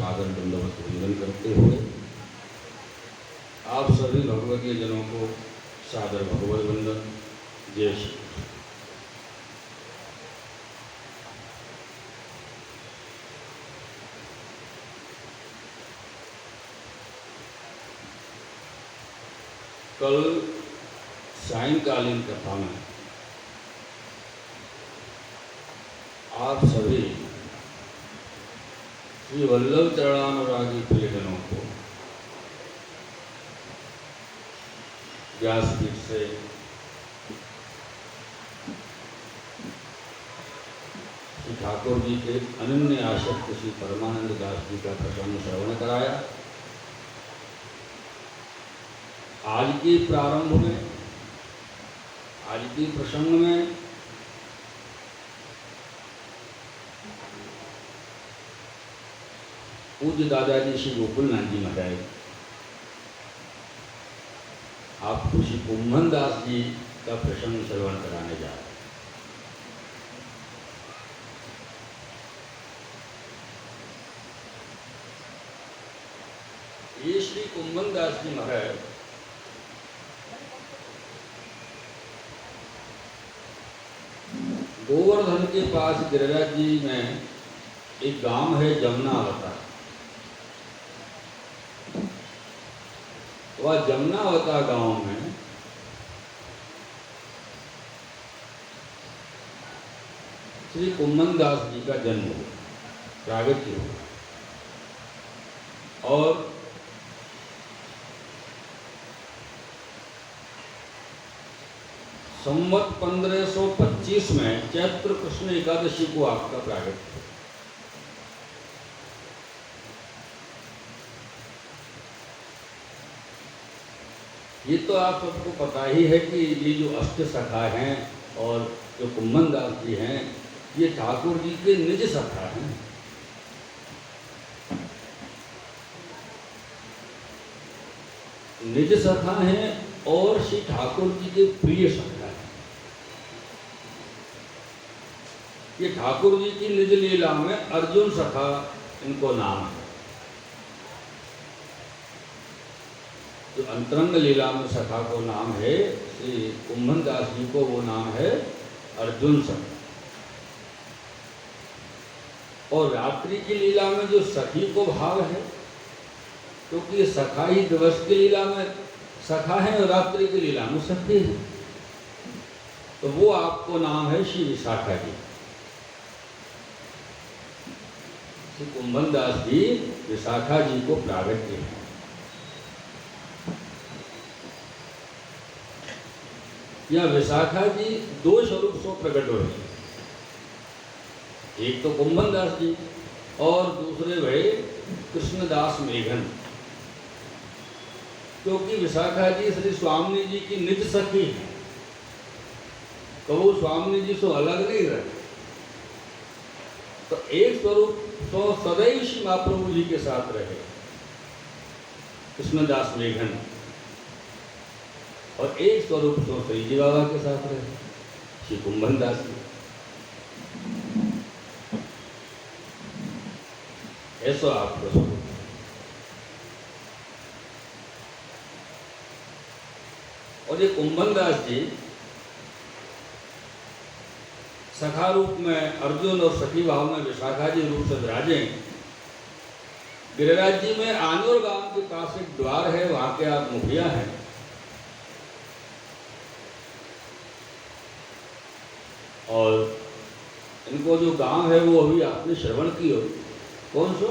सादर दंडवत वंदन करते हुए आप सभी भगवतीय जनों को सादर भगवत वंदन। जय श्री कृष्ण। कल सायंकालीन कथा में आप सभी श्री वल्लभ चरणानुरागी प्रियजनों को व्यासपीठ से श्री ठाकुर जी के अनन्य आसक्त श्री परमानंद दास जी का प्रसंग श्रवण कराया। आज के प्रारंभ में, आज के प्रसंग में पूज्य दादाजी श्री गोकुलनाथ जी महाराज आपको श्री कुंभन दास जी का प्रसंग श्रवण कराने जा रहे हैं। ये श्री कुंभन दास जी महाराज गोवर्धन के पास गिरिराज जी में एक गांव है जमुनावता। वह जमुनावता गांव में श्री कुंभन दास जी का जन्म हुआ, प्रागट्य हुआ। और संवत 1525 में चैत्र कृष्ण एकादशी को आपका प्रागट्य हुआ। ये तो आप सबको पता ही है कि ये जो अष्ट सखा हैं और जो कुंभन दास जी हैं, ये ठाकुर जी के निज सखा हैं। निज सखा हैं और श्री ठाकुर जी के प्रिय सखा हैं। ये ठाकुर जी की निज लीला में अर्जुन सखा इनको नाम है। जो अंतरंग लीला में सखा को नाम है, श्री कुंभन दास जी को वो नाम है अर्जुन सखा। और रात्रि की लीला में जो सखी को भाव है, क्योंकि ये सखा ही दिवस की लीला में सखा है और रात्रि की लीला में सखी है, तो वो आपको नाम है श्री विशाखा जी। श्री कुंभन दास जी विशाखा जी को प्रागट्य है। यह विशाखा जी दो स्वरूप से प्रकट हुए, एक तो कुंभन दास जी और दूसरे भय कृष्णदास मेघन। क्योंकि विशाखा जी श्री स्वामी जी की निज सखी है, तो वो स्वामी जी से अलग नहीं रहे, तो एक स्वरूप तो सदैव श्री महाप्रभु जी के साथ रहे कृष्णदास मेघन, और एक स्वरूप तो श्री जी बाबा के साथ रहे श्री कुंभन दास जी। ऐसा आपको स्वरूप। और ये कुंभन दास जी सखा रूप में अर्जुन और सखी भाव में विशाखा जी रूप से विराजे। गिरिराज जी में आनूर गांव के पास एक द्वार है, वहां के आप मुखिया हैं। और इनको जो गांव है वो अभी आपने श्रवण की हो, कौन सो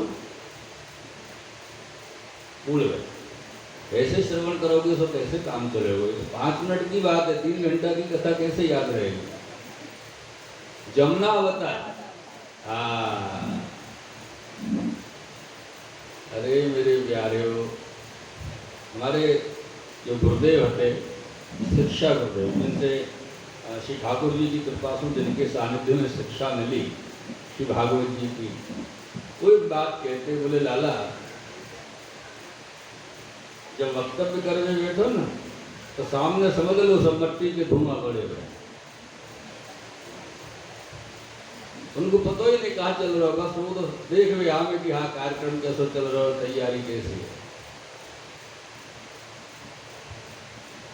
भूल गए। ऐसे श्रवण करोगे तो कैसे काम चलेगा? 5 मिनट की बात है, 3 घंटा की कथा कैसे याद रहेगी? जमुनावता। हाँ, अरे मेरे प्यारे हो, हमारे जो गुरुदेव थे शिक्षा गुरुदेव, जिनसे श्री ठाकुर जी की कृपा से जिनके सानिध्य में शिक्षा मिली श्री भागवत जी की, कोई बात कहते बोले, लाला जब वक्तव्य करने बैठो ना तो सामने समझ लो सब मट्टी के धुआं पड़े हुए, उनको पता ही नहीं कहाँ चल रहा, बस वो तो देख भी हमें कि हाँ कार्यक्रम कैसे चल रहा है, तैयारी कैसी है,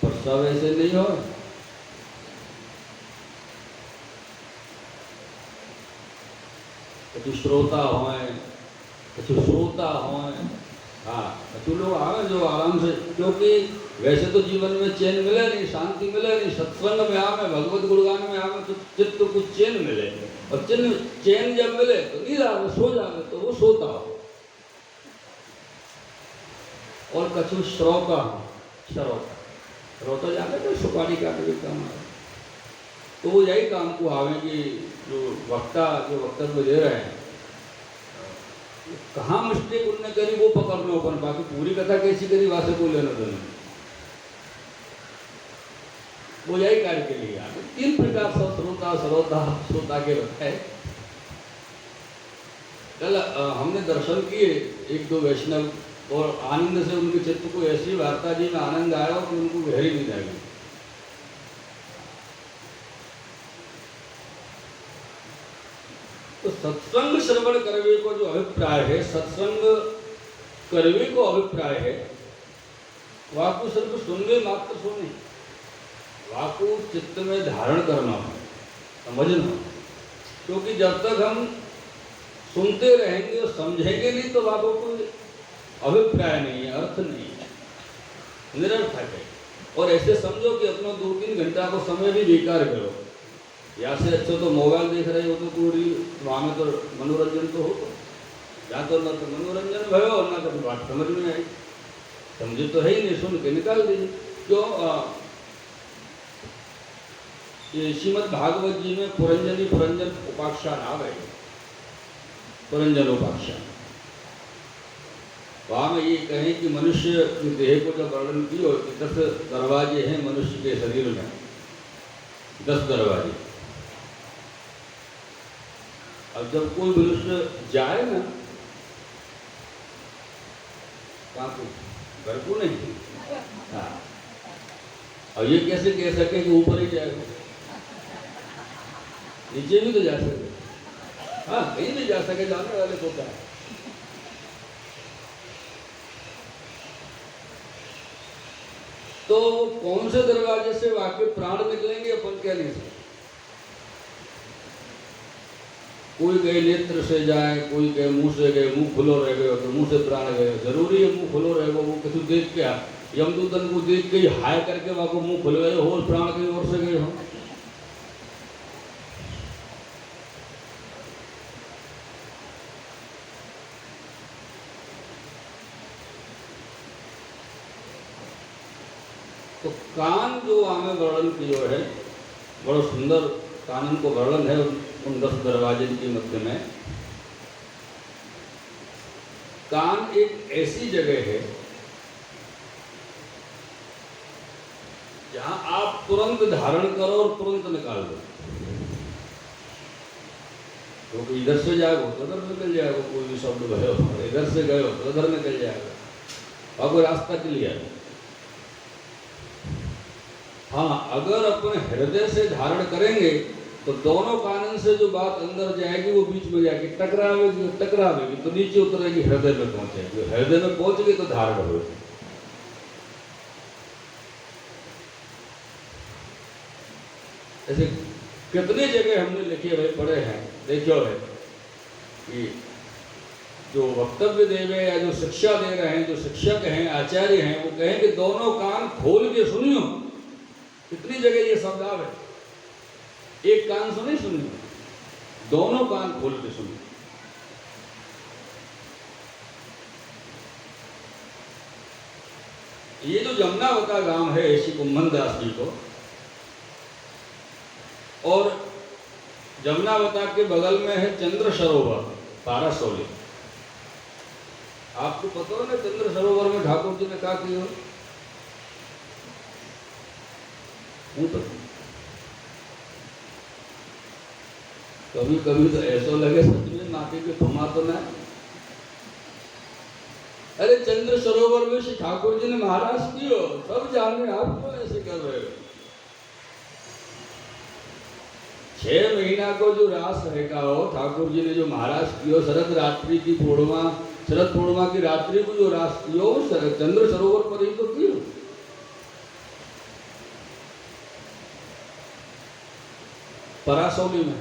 पर सब ऐसे नहीं हो। कछु श्रोता होए, कछु श्रोता होए, हाँ कछु लोग आवे जो आराम से, क्योंकि वैसे तो जीवन में चैन मिले नहीं, शांति मिले नहीं, सत्संग में आवे, भगवत गुणगान में आवे तो चित्त को कुछ चैन मिले, और चैन जब मिले तो नींद आवे, सो जावे, तो वो सोता हो। और कछु श्रोता हो, श्रोता जाते तो सुपारी काटे भी काम आवे, तो वो यही काम को आवे कि जो वक्ता जो वक्तव्य दे रहे हैं कहाँ मिस्टेक उनने करी वो पकड़ना अपन, बाकी पूरी कथा कैसी करी वहां से को लेना देना, वो यही कार्य के लिए आगे। 3 प्रकार सब श्रोता के बताए। कल हमने दर्शन किए 1-2 वैष्णव, और आनंद से उनके चित्त को ऐसी वार्ता जी में आनंद आया कि उनको गहरी नींद आ गई। तो सत्संग श्रवण करवे को जो अभिप्राय है, सत्संग करवे को अभिप्राय है, वाकु सिर्फ सुनने मात्र सुने, वाकु चित्त में धारण करना हो, समझना। क्योंकि जब तक हम सुनते रहेंगे और समझेंगे नहीं तो वाकु कोई अभिप्राय नहीं है, अर्थ नहीं है, निरर्थक है। और ऐसे समझो कि अपना 2-3 घंटा को समय भी बेकार करो, या से अच्छा तो मोबाइल देख रहे हो तो पूरी वहाँ में तो मनोरंजन तो हो, या तो न तो मनोरंजन भयो और ना कभी बात समझ में आई, समझे तो है ही नहीं, सुन के निकाल दीजिए। क्यों ये श्रीमद् भागवत जी में पुरंजन उपाख्यान आ गए, पुरंजन उपाख्यान, वहाँ में ये कहें कि मनुष्य की देह को जब वर्णन किया कि 10 दरवाजे हैं मनुष्य के शरीर में, 10 दरवाजे। अब जब कोई मनुष्य जाए ना, कहाँ को, घर को नहीं, हाँ, और ये कैसे कह सके कि ऊपर ही जाएगा, नीचे भी तो जा सके, हाँ कहीं भी जा सके, जाने वाले को क्या है। तो कौन से दरवाजे से वाकई प्राण निकलेंगे अपन कह नहीं सकते। कोई गए नेत्र से जाए, कोई गए मुंह से गए, मुंह खुलो रह गए तो मुंह से प्राण गए, जरूरी है मुंह खुलो रहेगा, वो किसी देख के यमदूतन को देख के हाय करके वहां को मुंह खुल गए हो, प्राण कहीं और से गए हो। तो कान जो हमें वर्णन किया है, बड़ा सुंदर कानन को वर्णन है उन 10 दरवाजे के मध्य में। कान एक ऐसी जगह है जहां आप तुरंत धारण करो और तुरंत निकाल दो, क्योंकि इधर से जाएगा तो उधर निकल जाएगा, कोई भी शब्द भयो, इधर से गए तो उधर निकल जाएगा, और कोई रास्ता क्लियर है। हाँ, अगर अपन हृदय से धारण करेंगे तो दोनों कानन से जो बात अंदर जाएगी वो बीच में जाएगी, टकरावेगी तो नीचे उतरेगी, हृदय में पहुंचेगी, हृदय में पहुंच गई तो धारण होगी। ऐसे कितनी जगह हमने लिखे भाई पढ़े हैं, देखो है कि जो वक्तव्य दे रहे या जो शिक्षा दे रहे हैं, जो शिक्षक हैं, आचार्य हैं, वो कहें कि दोनों कान खोल के सुनियो। कितनी जगह ये शब्द आवे, एक कान से नहीं सुनियो, दोनों कान खोल के सुनियो। ये जो जमुनावता गांव है ऋषि कुम्भन दास जी को, और जमुनावता के बगल में है चंद्र सरोवर पारासोली। आपको पता है ना चंद्र सरोवर में ठाकुर जी ने कहा किया, कभी कभी तो ऐसा लगे सच में नाके के थमा तो ना। अरे चंद्र सरोवर में श्री ठाकुर जी ने महाराज कियो, सब जाने, आप क्यों ऐसे कर रहे हो। 6 महीना को जो रास रहेगा हो, ठाकुर जी ने जो महाराज कियो शरद रात्रि की पूर्णिमा, शरद पूर्णिमा की रात्रि को जो रास कियो चंद्र सरोवर पर ही तो कियो। परासौली में।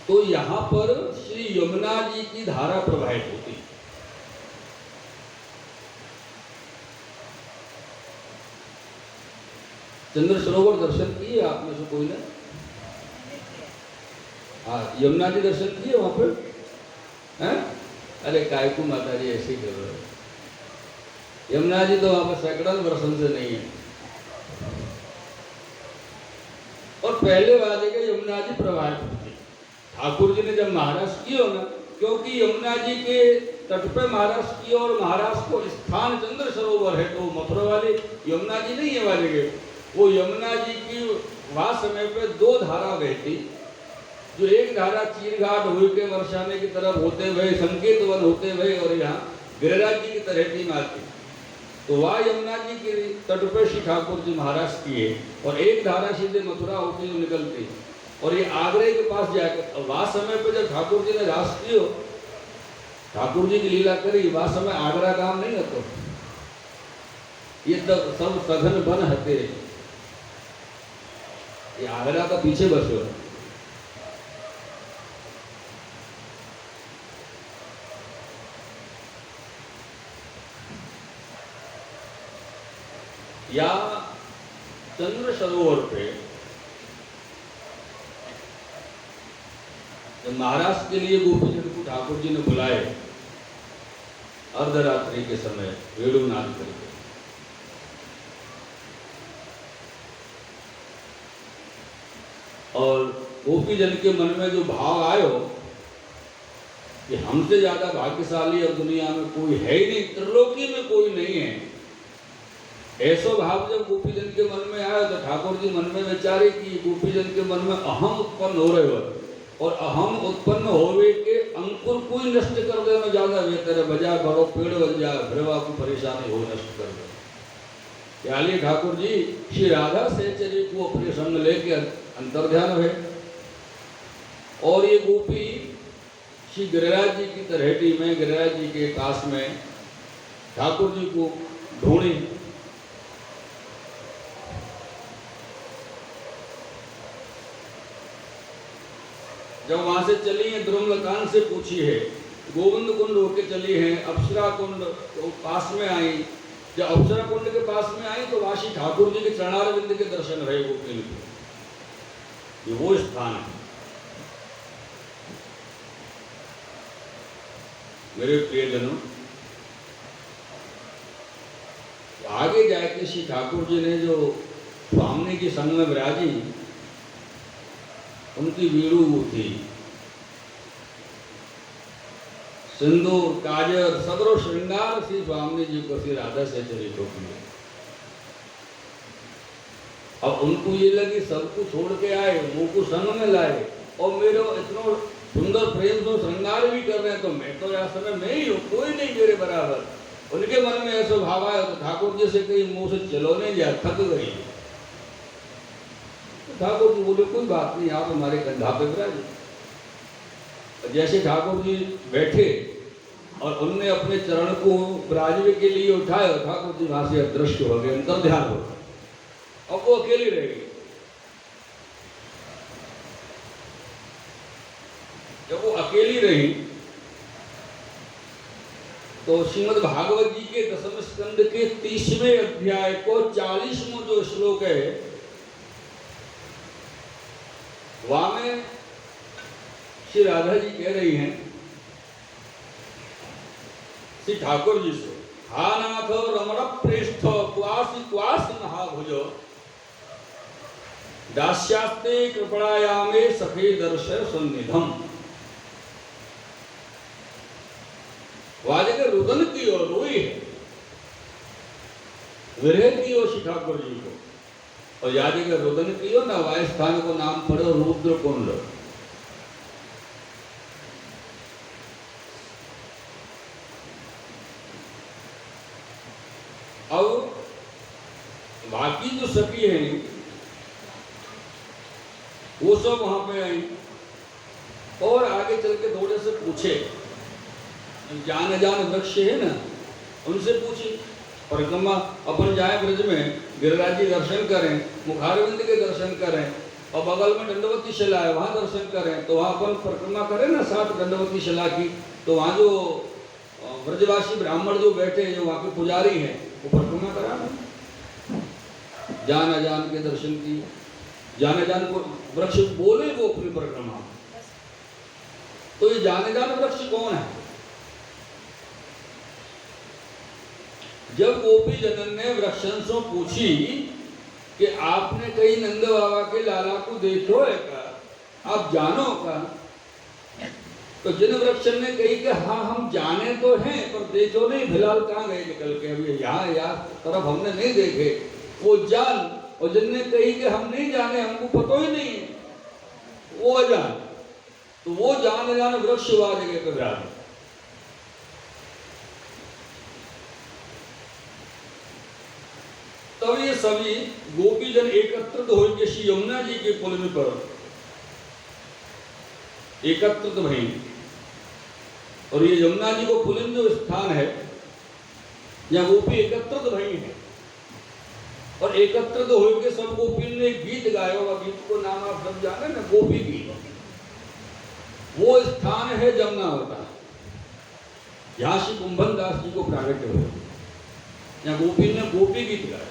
तो यहां पर श्री यमुना जी की धारा प्रवाहित होती है। चंद्र सरोवर दर्शन किए आप में से कोई ने? हाँ, यमुना जी दर्शन किए वहां पर? हैं? अरे काय को माता जी ऐसे ही कर रहे हो। यमुना जी तो वहां पर सैकड़ों वर्षों से नहीं है। और पहले वाले के यमुना जी प्रवाहित होती। ठाकुर जी ने जब महाराज किया ना, क्योंकि यमुना जी के तट पे महाराज किया और महाराज को स्थान चंद्र सरोवर है, तो मथुरा वाली यमुना जी नहीं है वाले के। वो यमुना जी की वहां समय पे 2 धारा बहती, जो एक धारा चीरघाट हुई के वर्षाने की तरफ होते हुए संकेत वन होते हुए और यहाँ गिरिराज जी की तरहटी में आती। तो वह यमुना जी के तट पर श्री ठाकुर जी महाराज किए और एक धारा सीधे मथुरा होती हुई निकलती और ये आगरे के पास जाकर। वह समय पर जब ठाकुर जी ने रास कियो, ठाकुर जी की लीला करी, वह समय आगरा काम नहीं होता, ये तब सब सघन बन हते, ये आगरा का पीछे बसो है। या चंद्र सरोवर पे जब महाराज के लिए गोपीजन को ठाकुर जी ने बुलाए अर्धरात्रि के समय वेणुनाद करके, और गोपीजन के मन में जो भाव आयो कि हमसे ज्यादा भाग्यशाली और दुनिया में कोई है ही नहीं, त्रिलोकी में कोई नहीं है, ऐसा भाव जब गोपीजन के मन में आया तो ठाकुर जी मन में विचारे कि गोपीजन के मन में अहम उत्पन्न हो रहे हो और अहम उत्पन्न होवे के अंकुर कोई नष्ट कर देना ज्यादा बेहतर है, बजा बड़ो पेड़ बन जाए भ्रवा को परेशानी हो नष्ट कर दे। याली ठाकुर जी श्री राधा सहचरी को अपने संग लेके अंतर ध्यान है और ये गोपी श्री गिरिराज जी की तरहेटी में, गिरिराज जी के पास में ठाकुर जी को ढूंढी। जब वहां से चली है, द्रुमलकान से पूछी है, गोविंद कुंड होके चली है, अप्सरा कुंड तो पास में आई। जब अप्सरा कुंड के पास में आई तो वाशी ठाकुर जी के चरणारविंद के दर्शन रहे गोपी को। ये वो स्थान है मेरे प्रियजनों। आगे जाके श्री ठाकुर जी ने जो स्वामी की संग में विराजी, उनकी वीणु थी, सिंदूर काजर सदरो श्रृंगार श्री स्वामी जी को श्री राधा से चरित किए। अब उनको ये लगी सबको छोड़ के आए, मुंह को संग में लाए और मेरे इतना सुंदर प्रेम से श्रृंगार भी कर रहे हैं, तो मैं तो यह समय में ही हूँ, कोई नहीं मेरे बराबर। उनके मन में ऐसा भाव आया तो ठाकुर जी से कहीं मुंह से चलो नहीं जा, थक गई। ठाकुर जी बोले कोई बात नहीं, आप हमारे कंधा पे विराजे। जैसे ठाकुर जी बैठे और उनने अपने चरण को विराजने के लिए उठाया, ठाकुर जी वहां से अदृश्य हो गए, अंतर ध्यान हो गया। अब वो अकेली रह गई। जब वो अकेली रही तो श्रीमद् भागवत जी के 10वें स्कंद के 30वें अध्याय को 40वां जो श्लोक है, वहां में श्री राधा जी कह रही हैं श्री ठाकुर जी से, हा नाथ रमण प्रेष्ठ क्वासी क्वास महाभुजो दास्यास्ते कृपणायामे सखे दर्शन सन्निधम। वाजे रुदन की ओर रोई है, विरह की ओर श्री ठाकुर जी को, और याद है रुदन की ओर ना वाय स्थान को नाम पड़ो रुद्र कुंड। अब बाकी जो सखी हैं वो सब वहां पे आई और आगे चल के थोड़े से पूछे, जान अजान वृक्ष है ना, उनसे पूछी परिक्रमा अपन जाए ब्रज में, गिरिराज जी दर्शन करें, मुखारविंद के दर्शन करें और बगल में दंडवती शिला है वहां दर्शन करें, तो वहां अपन परिक्रमा करें ना 7 दंडवती शिला की, तो वहां जो ब्रजवासी ब्राह्मण जो बैठे जो वहां के पुजारी हैं वो परिक्रमा करा, जान अजान के दर्शन की, जान अजान को वृक्ष बोले वो अपनी परिक्रमा। तो ये जान अजान वृक्ष कौन है? जब गोपी जनन ने वृक्षंशों पूछी कि आपने कहीं नंद बाबा के लाला को देखो है का, आप जानो का, तो जिन वृक्षण ने कही कि हाँ हम जाने तो हैं पर देखो नहीं, फिलहाल कहाँ गए निकल के, अभी यहाँ यार तरफ हमने नहीं देखे, वो जान, और जिनने कही कि हम नहीं जाने, हमको पता ही नहीं है, वो अजान। तो वो जान अजान वृक्ष हुआ जगह पे विराज। तब ये सभी गोपी जन एकत्रित होकर श्री यमुना जी के पुलिन पर एकत्रित भई, और ये यमुना जी को पुलिन जो स्थान है यहाँ गोपी एकत्रित भई है, और एकत्रित होकर सब गोपी ने गीत गाया, और गीत को नाम आप सब जाने ना, गोपी गीत। वो स्थान है जमुनावतार, यहाँ श्री कुंभन दास जी को प्रागट्य हुए, यहाँ गोपी ने गोपी गीत गाया।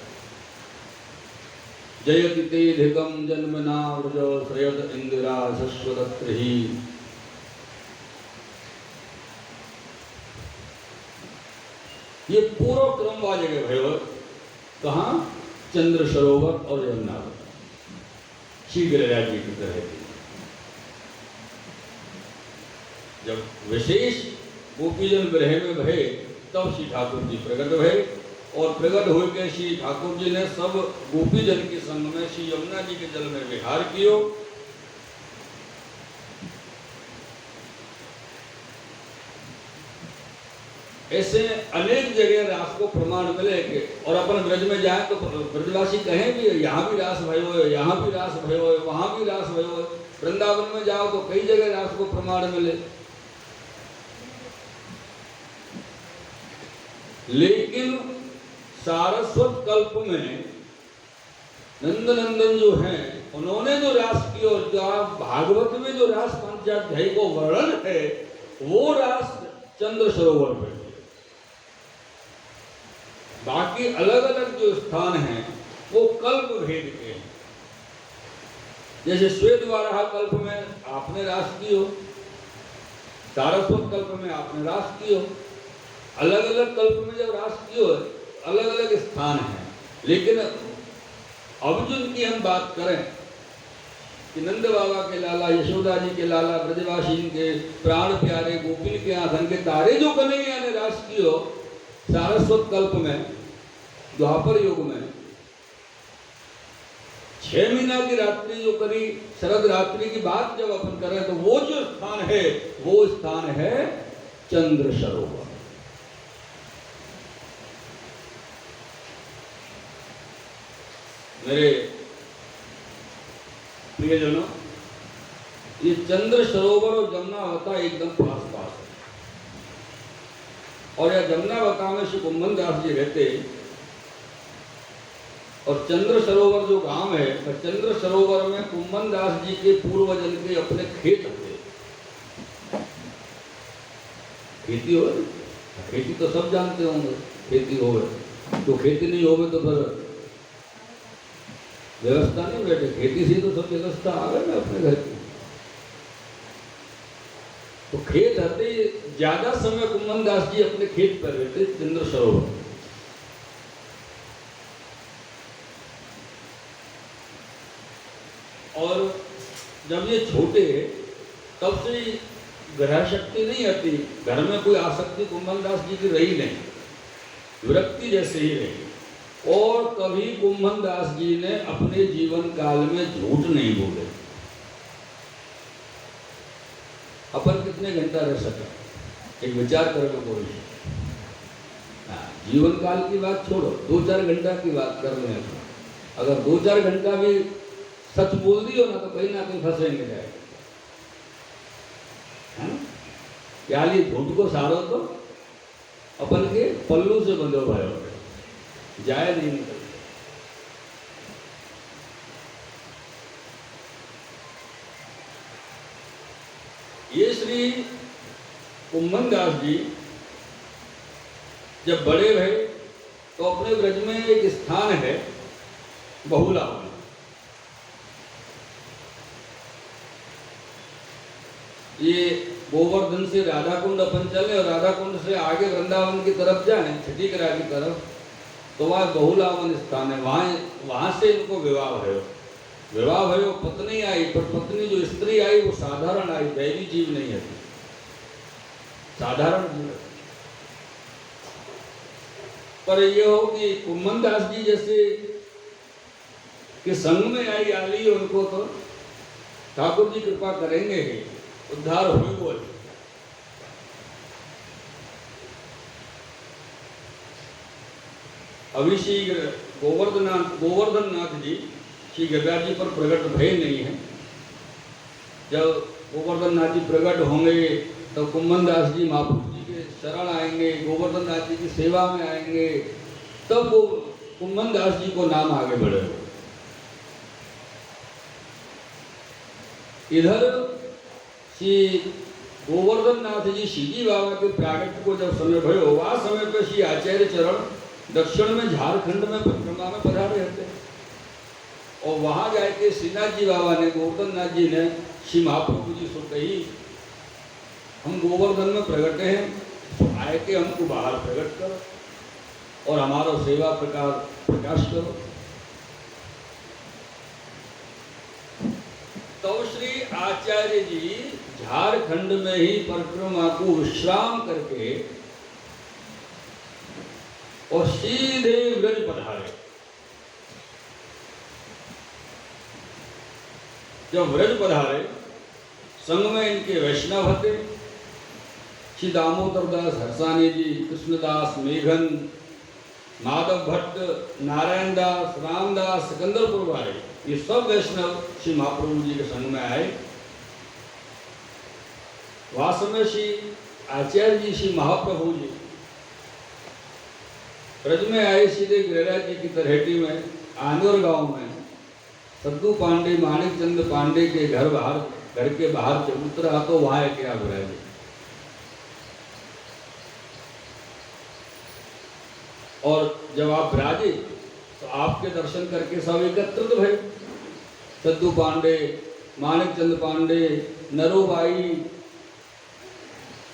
जयति तेधिकम जन्मना व्रज श्रयत इंदिरा शश्वतत्र ही। ये पूरा क्रम वाजे भयो कहा, चंद्र सरोवर और यमुनावतार श्री गिरिराज जी की तरह थी। जब विशेष गोपीजन ग्रह में भये तब श्री ठाकुर जी प्रकट भये, और प्रकट होकर श्री ठाकुर जी ने सब गोपीजन के संग में श्री यमुना जी के जल में विहार कियो। ऐसे अनेक जगह रास को प्रमाण मिले कि, और अपन ब्रज में जाए तो ब्रजवासी कहें भी यहाँ भी रास भयो है, यहाँ भी रास भयो है, वहां भी रास भयो है। वृंदावन में जाओ तो कई जगह रास को प्रमाण मिले, लेकिन सारस्वत कल्प में नंदनंदन जो हैं उन्होंने जो रास की, और जो भागवत में जो रास पंचाध्यायी को वर्णन है वो रास चंद्र सरोवर पे। बाकी अलग अलग जो स्थान हैं वो कल्प भेद के हैं। जैसे श्वेत वाराह कल्प में आपने रास की हो, सारस्वत कल्प में आपने रास की हो, अलग अलग कल्प में जब रास की हो अलग अलग स्थान हैं। लेकिन अर्जुन की हम बात करें कि नंद बाबा के लाला, यशोदा जी के लाला, ब्रजवासी के प्राण प्यारे गोपी के आंखन के तारे जो कन्हैया ने रास की हो सारस्वत कल्प में, द्वापर युग में 6 महीना की रात्रि जो करी, शरद रात्रि की बात जब अपन करें तो वो जो स्थान है वो स्थान है चंद्र सरोवर। मेरे प्रियजनों, ये चंद्र सरोवर और जमुनावता एकदम पास पास है, और यह जमुनावता में श्री कुंभन दास जी रहते, और चंद्र सरोवर जो गांव है, चंद्र सरोवर में कुंभन दास जी के पूर्वजन के अपने खेत थे। खेती हो, खेती तो सब जानते होंगे, खेती हो तो खेती नहीं होवे तो फिर व्यवस्था नहीं बैठे, खेती से तो सब व्यवस्था आ गई ना अपने घर की। तो खेत रहते ज्यादा समय कुंभन दास जी अपने खेत पर रहते चंद्र सरोवर। और जब ये छोटे तब से ग्रह शक्ति नहीं आती, घर में कोई आसक्ति कुंभन दास जी की रही नहीं, विरक्ति जैसे ही रही। और कभी कुंभन दास जी ने अपने जीवन काल में झूठ नहीं बोले। अपन कितने घंटा रह सका, एक विचार करो कोई। जीवन काल की बात छोड़ो, 2-4 घंटा की बात कर रहे हैं। अगर 2-4 घंटा भी सच बोल दियो ना तो कहीं ना कहीं फंसेंगे जाएगा, है ना। याली झूठ को सारो तो अपन के पल्लू से बंधो भयो जाए नहीं निकल। ये श्री कुम्भन दास जी जब बड़े भये तो अपने ब्रज में एक स्थान है बहुलावन। ये गोवर्धन से राधा कुंड अपन चले और राधा कुंड से आगे वृंदावन की तरफ जाए, छठीकरा की तरफ, तो वह बहुलावन स्थान है। वहां से इनको विवाह भयो। पत्नी आई, पर पत्नी जो स्त्री आई वो साधारण आई, दैवी जीव नहीं है, साधारण जीव। पर यह हो कि कुम्भन दास जी जैसे कि संग में आई आली, उनको तो ठाकुर जी कृपा करेंगे ही, उद्धार हुए बोल। अभी श्री गोवर्धन नाथ जी श्री गिरिराज जी पर प्रकट भय नहीं है। जब गोवर्धन नाथ जी प्रकट होंगे तो कुम्भन दास जी महाप्रभु जी के शरण आएंगे, गोवर्धन नाथ जी की सेवा में आएंगे, तब वो कुम्भन दास जी को नाम आगे बढ़ेगा। इधर श्री गोवर्धन नाथ जी श्रीजी बाबा के प्रागट्य को जब समय भयो, वह समय पर श्री आचार्य चरण दक्षिण में झारखंड में परिक्रमा में पधारे रहते, और वहां जाके श्रीनाथ जी बाबा ने, गोवर्धन नाथ जी ने श्री महाप्रभु जी से कही, हम गोवर्धन में प्रकट हैं, तो आए के हमको बाहर प्रकट करो और हमारा सेवा प्रकाश करो। तो श्री आचार्य जी झारखंड में ही परिक्रमा को विश्राम करके और सीधे व्रज पधारे। जब व्रज पधारे, संग में इनके वैष्णव थे, श्री दामोदर दास हरसानी जी, कृष्णदास मेघन, माधव भट्ट, नारायण दास, रामदास, सिकंदरपुर वाले, ये सब वैष्णव श्री महाप्रभु जी के संग में आए। वास्तव में श्री आचार्य जी श्री महाप्रभु जी ब्रज में आए, सीधे गिरिराज जी की तरहेटी में आंदोर गांव में सद्दू पांडे, माणिक चंद पांडे के घर के बाहर उतरा तो वहां क्या विराज। और जब आप विराजे तो आपके दर्शन करके सब एकत्रित भये, सद्दू पांडे, माणिक चंद पांडे, नरोबाई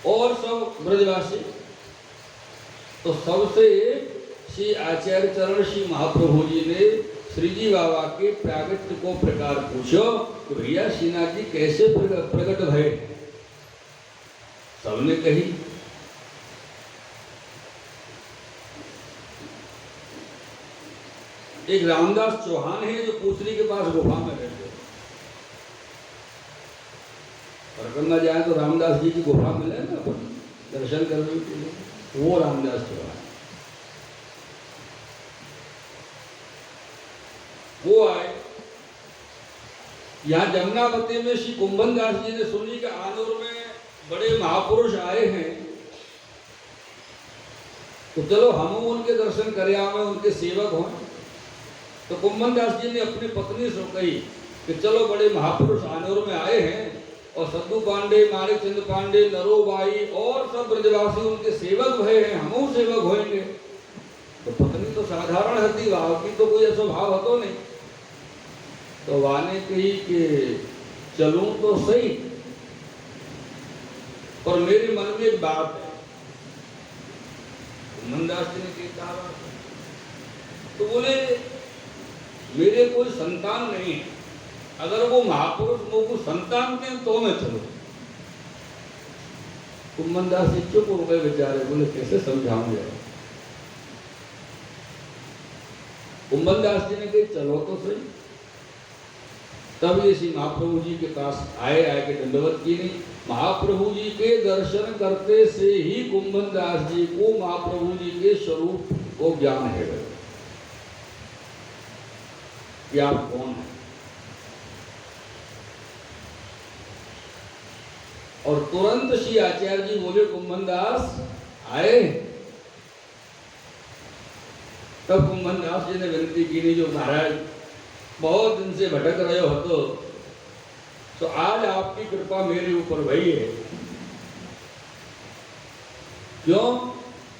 और सब ब्रजवासी। तो सबसे श्री आचार्य चरण श्री महाप्रभु जी ने श्रीजी बाबा के प्रागट्य को प्रकार पूछो कि भैया श्रीनाथ जी कैसे प्रकट भये। सबने कही। एक रामदास चौहान है जो पूसरी के पास गुफा में रहते, परिक्रमा जाए तो रामदास जी की गुफा मिले ना दर्शन करने के लिए, वो रामदास चौहान वो आए। यहाँ जमुनावती में श्री कुम्भन दास जी ने सुनी कि आनूर में बड़े महापुरुष आए हैं, तो चलो हम उनके दर्शन कर आवे, उनके सेवक हों। तो कुम्भन दास जी ने अपनी पत्नी से कही कि चलो बड़े महापुरुष आनूर में आए हैं और सद्दू पांडे, माणिक चंद पांडे, नरोबाई और सब ब्रजवासी उनके सेवक भये हैं, हम सेवक होएंगे। तो पत्नी तो साधारण हती, वाह की तो कोई ऐसा भाव हतो नहीं। तो वाने कही कि चलूं तो सही, पर मेरे मन में एक बात है। कुम्भनदास जी ने कहा, तो बोले मेरे कोई संतान नहीं है, अगर वो महापुरुष मुझको संतान के तो मैं चलूं। कुम्भनदास जी चुप हो गए बेचारे, बोले कैसे समझाऊंगे। कुम्भनदास जी ने कही चलो तो सही। तब ये श्री महाप्रभु जी के पास आए, आके दंडवत की नहीं। महाप्रभु जी के दर्शन करते से ही कुम्भनदास जी को महाप्रभु जी के स्वरूप को ज्ञान है। कि आप कौन हैं। और तुरंत श्री आचार्य जी बोले, कुंभन दास आए। तब कुंभन दास जी ने विनती की, नहीं जो महाराज बहुत दिन से भटक रहे हो तो आज आपकी कृपा मेरे ऊपर भई है। क्यों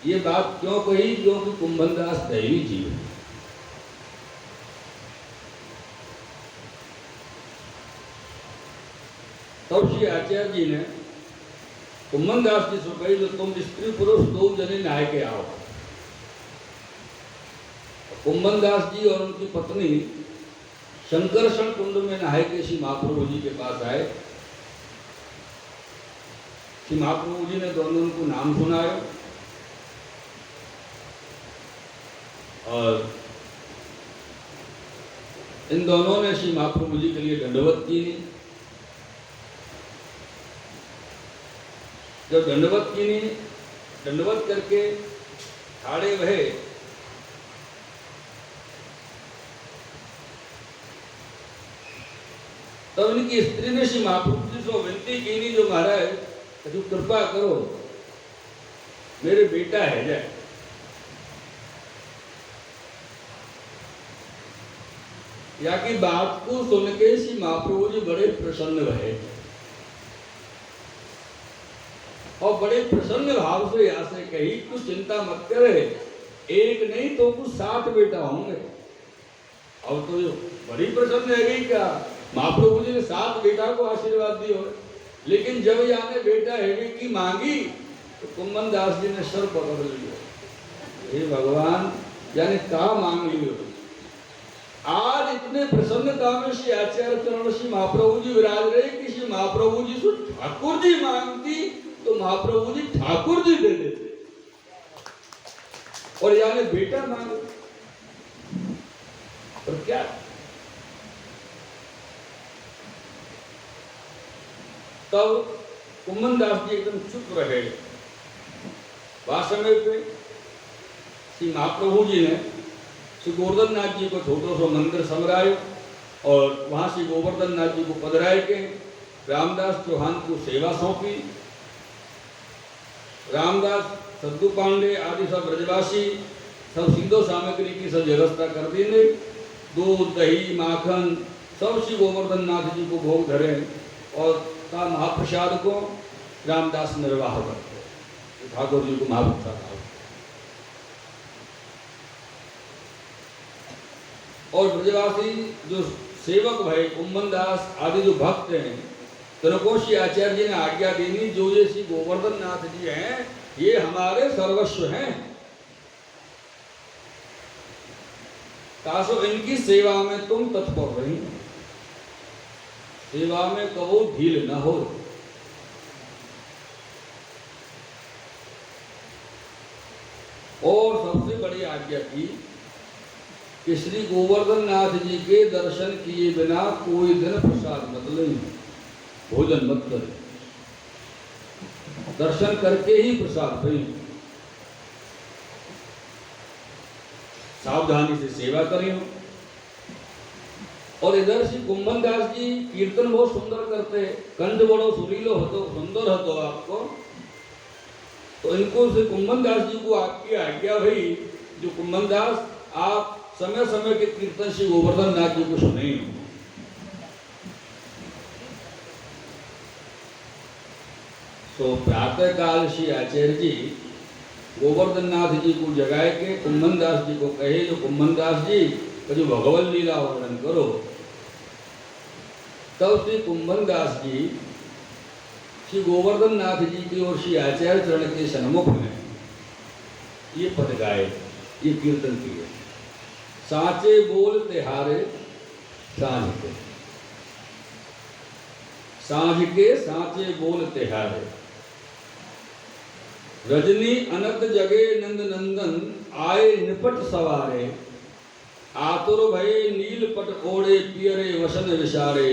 ये बात क्यों कही? क्योंकि कुंभन दास दैवी जीव है। तब श्री आचार्य जी ने कुंभन दास जी से कही, जो तुम स्त्री पुरुष 2 जने नहाए के आओ। कुंभन दास जी और उनकी पत्नी शंकरषण कुंड में नहाए के श्री महाप्रभु जी के पास आए। श्री महाप्रभु जी ने दोनों को नाम सुनाए और इन दोनों ने श्री महाप्रभु जी के लिए दंडवत की। जब दंडवत करके खड़े रहे तब इनकी स्त्री ने श्री महाप्रभु जी से विनती की, नहीं जो महाराज जो कृपा करो, मेरे बेटा है जाए। या की बात को सुन के श्री महाप्रभु जी बड़े प्रसन्न रहे और बड़े प्रसन्न भाव से यहाँ से कही, तू चिंता मत करे, एक नहीं तो कुछ 7 बेटा होंगे। अब तो बड़ी प्रसन्न है गई क्या, महाप्रभु जी ने 7 बेटा को आशीर्वाद दियो। लेकिन जब यहाँ ने बेटा है की मांगी तो कुंभन दास जी ने सर पकड़ लिया, हे भगवान यानी कहा मांग लियो। आज इतने प्रसन्नता में श्री आचार्य चरण श्री महाप्रभु जी विराज रहे कि श्री महाप्रभु जी से ठाकुर जी मांगती तो महाप्रभु जी ठाकुर जी दे देते, और यानी बेटा मांगे और क्या। तब कुंभन दास जी एकदम चुप रहे। समय पे श्री महाप्रभु जी ने श्री गोवर्धन नाथ जी को छोटो सो मंदिर समरायो और वहां श्री गोवर्धन नाथ जी को पधराए के रामदास चौहान को सेवा सौंपी। रामदास सद्दू पांडे आदि सब ब्रजवासी सब सीधो सामग्री की सब व्यवस्था कर देंगे। दूध दही माखन सब श्री गोवर्धन नाथ जी को भोग धरे और का महाप्रसाद को रामदास निर्वाह करते, ठाकुर जी को महाप्रसाद। और ब्रजवासी जो सेवक भाई कुंभन दास आदि जो भक्त हैं तो श्री आचार्य जी ने आज्ञा देनी, जो ये श्री गोवर्धन नाथ जी हैं ये हमारे सर्वस्व हैं, कासो इनकी सेवा में तुम तत्पर रही, सेवा में कबो ढील न हो। और सबसे बड़ी आज्ञा की कि श्री गोवर्धन नाथ जी के दर्शन किए बिना कोई दिन प्रसाद मत लें, भोजन मत करें, दर्शन करके ही प्रसाद लें, सावधानी से सेवा करें। और इधर श्री कुंभन दास जी कीर्तन बहुत सुंदर करते, कंठ बड़ो सुरीलो हो सुंदर हो आपको, तो इनको श्री कुंभन दास जी को आपकी आज्ञा भाई, जो कुंभन दास आप समय समय के कीर्तन श्री गोवर्धन नाथ जी को सुने। तो प्रातः काल श्री आचार्य जी गोवर्धन नाथ जी को जगाए के कुंभन दास जी को कहे, जो कुंभन दास जी जो भगवत लीला वर्णन करो। तब श्री कुंभन दास जी श्री गोवर्धन नाथ जी की और श्री आचार्य चरण के सन्मुख में ये पद गाए, ये कीर्तन किए। साचे बोल तिहारे सांझ के, सांझ के साचे बोल तिहारे, रजनी अनक जगे नंद नंदन आए निपट सवारे, आतुर भये नील पट ओढ़े पियरे वसन विसारे,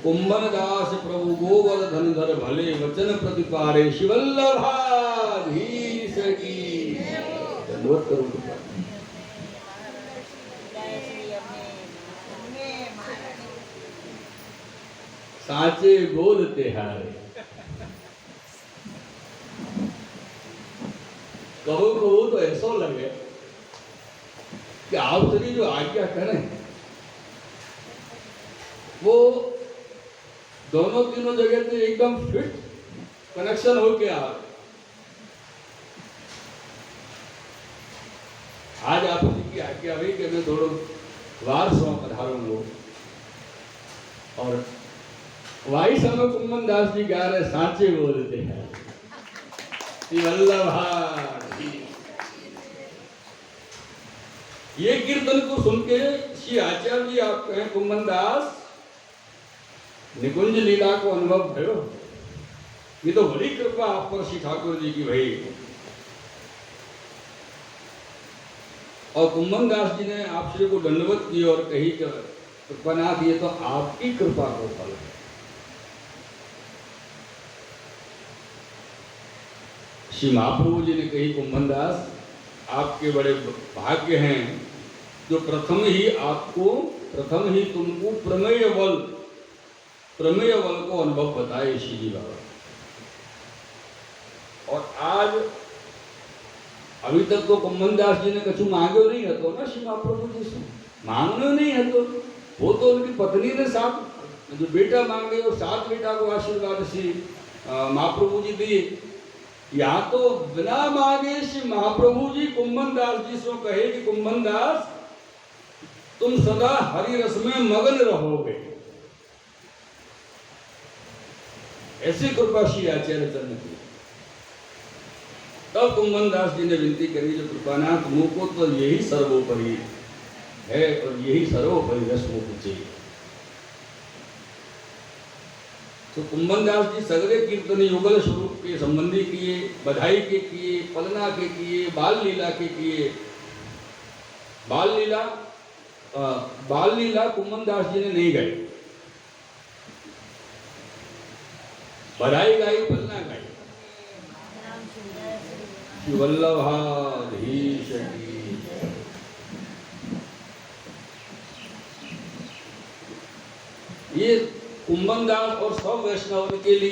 कुंभन दास प्रभु गोवर्धन धर भले वचन प्रतिपारे, शिवल्लभाधीश की दंडवत करूं। साचे बोलते हारे। कहो कहो तो ऐसा लगे कि आप सभी जो आज्ञा करें वो दोनों तीनों जगह से एकदम फिट कनेक्शन हो के आ। आज आप जी की आज्ञा हुई कि मैं थोड़ा वार सौ पधारूंगा और वाई समय कुम्मन दास जी गा रहे सांचे बोलते हैं वल्लभ। ये कीर्तन को सुन के श्री आचार्य जी आप कहें कुम्मन दास निकुंज लीला को अनुभव भयो। ये तो बड़ी कृपा आप पर श्री ठाकुर जी की भाई। और कुम्मन दास जी ने आप श्री को दंडवत की और कही कि कृपानाथ ये तो आपकी कृपा को फल है। श्री महाप्रभु जी ने कही कुम्मन दास आपके बड़े भाग्य हैं जो प्रथम ही तुमको प्रमेय बल को अनुभव बताए श्री जी बाबा। और आज अभी तक तो कुम्मन दास जी ने कछु मांगे नहीं है तो ना श्री महाप्रभु जी से मांगने नहीं है तो वो तो उनकी पत्नी ने साथ जो बेटा मांगे और सात बेटा को आशीर्वाद श्री महाप्रभु जी दिए। या तो बिना मांगे श्री महाप्रभु जी कुम्मन दास जी से कहे कि कुम्मन दास तुम सदा हरि रस में मगन रहोगे। ऐसी कृपा श्री आचार्य चंद्र की। तब कुम्मन दास जी ने विनती करी जो कृपानाथ मुझको तो यही सर्वोपरि है और यही सर्वोपरि रस मुझको चाहिए। तो कुम्मन दास जी सगरे कीर्तन युगल स्वरूप के संबंधी किए, बधाई के किए, पलना के किए, बाल लीला के किए। बाल लीला कुम्मन दास जी ने नहीं गाई, बधाई गाई, पलना गाई। वल्लभाधीश की ये कुम्मन दास और सब वैष्णव के लिए